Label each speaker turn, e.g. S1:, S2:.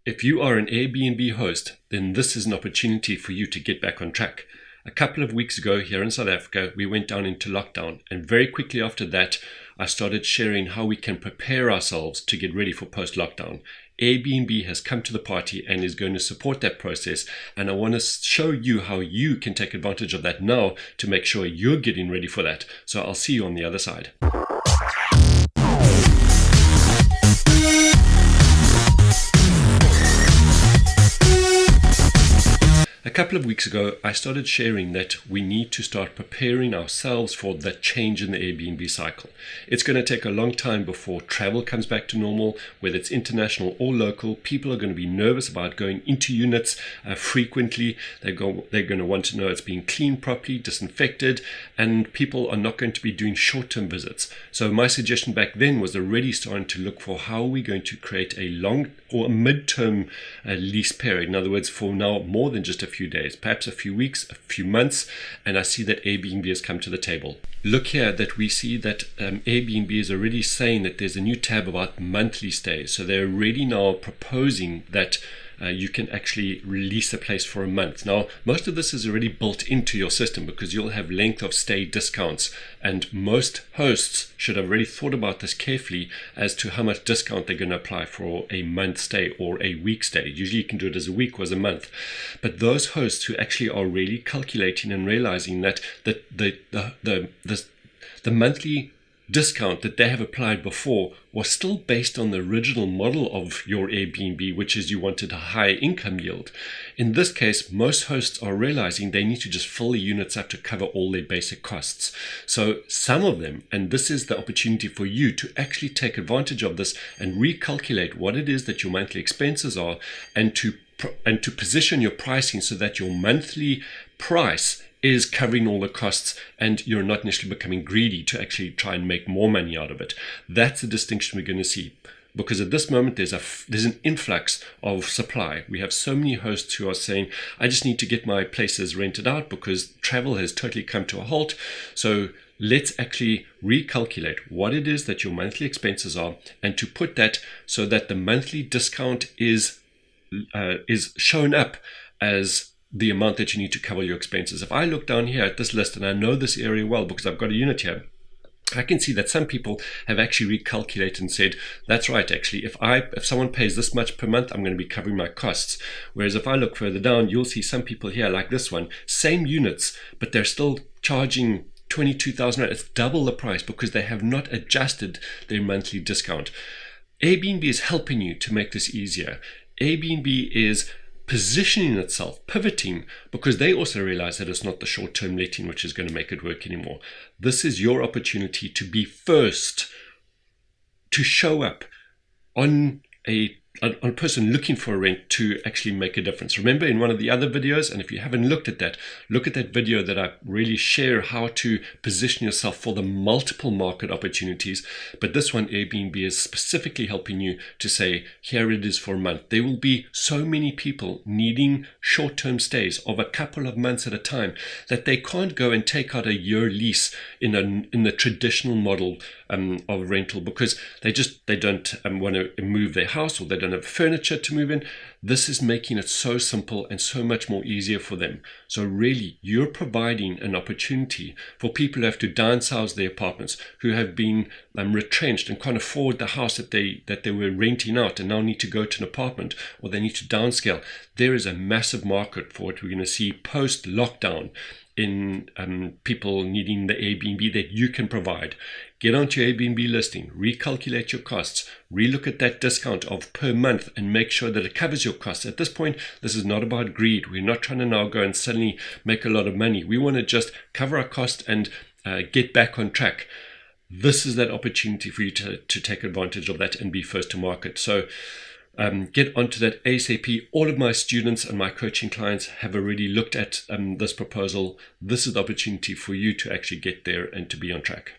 S1: If you are an Airbnb host, then this is an opportunity for you to get back on track. A couple of weeks ago here in South Africa, we went down into lockdown, and very quickly after that, I started sharing how we can prepare ourselves to get ready for post-lockdown. Airbnb has come to the party and is going to support that process, and I want to show you how you can take advantage of that now to make sure you're getting ready for that. So I'll see you on the other side. A couple of weeks ago, I started sharing that we need to start preparing ourselves for that change in the Airbnb cycle. It's going to take a long time before travel comes back to normal, whether it's international or local. People are going to be nervous about going into units frequently. They're going to want to know it's being cleaned properly, disinfected, and people are not going to be doing short-term visits. So my suggestion back then was already starting to look for how we're going to create a long or a mid-term lease period. In other words, for now, more than just a few days, perhaps a few weeks, a few months, and I see that Airbnb has come to the table. Look here that we see that Airbnb is already saying that there's a new tab about monthly stays. So they're already now proposing that you can actually release a place for a month. Now, most of this is already built into your system because you'll have length of stay discounts, and most hosts should have already thought about this carefully as to how much discount they're going to apply for a month stay or a week stay. Usually you can do it as a week or as a month. But those hosts who actually are really calculating and realizing that the monthly discount that they have applied before was still based on the original model of your Airbnb, which is you wanted a high income yield. In this case, most hosts are realizing they need to just fill the units up to cover all their basic costs. So some of them, and this is the opportunity for you to actually take advantage of this and recalculate what it is that your monthly expenses are, and to position your pricing so that your monthly price is covering all the costs and you're not initially becoming greedy to actually try and make more money out of it. That's the distinction we're going to see. Because at this moment, there's an influx of supply. We have so many hosts who are saying, I just need to get my places rented out because travel has totally come to a halt. So let's actually recalculate what it is that your monthly expenses are, and to put that so that the monthly discount is shown up as the amount that you need to cover your expenses. If I look down here at this list, and I know this area well because I've got a unit here, I can see that some people have actually recalculated and said, that's right, actually, if someone pays this much per month, I'm going to be covering my costs. Whereas if I look further down, you'll see some people here like this one, same units, but they're still charging 22,000 Rand. It's double the price because they have not adjusted their monthly discount. Airbnb is helping you to make this easier. Airbnb is positioning itself, pivoting, because they also realize that it's not the short-term letting which is going to make it work anymore. This is your opportunity to be first, to show up on a person looking for a rent to actually make a difference. Remember in one of the other videos, and if you haven't looked at that, look at that video that I really share how to position yourself for the multiple market opportunities. But this one, Airbnb, is specifically helping you to say, here it is for a month. There will be so many people needing short-term stays of a couple of months at a time that they can't go and take out a year lease in the traditional model of rental because they don't want to move their house, or they don't have furniture to move in. This is making it so simple and so much more easier for them. So really, you're providing an opportunity for people who have to downsize their apartments, who have been retrenched and can't afford the house that they were renting out and now need to go to an apartment, or they need to downscale. There is a massive market for it. We're going to see post-lockdown in people needing the Airbnb that you can provide. Get onto your Airbnb listing, recalculate your costs, relook at that discount of per month and make sure that it covers your costs. At this point, this is not about greed. We're not trying to now go and suddenly make a lot of money. We want to just cover our costs and get back on track. This is that opportunity for you to take advantage of that and be first to market. So get onto that ASAP. All of my students and my coaching clients have already looked at this proposal. This is the opportunity for you to actually get there and to be on track.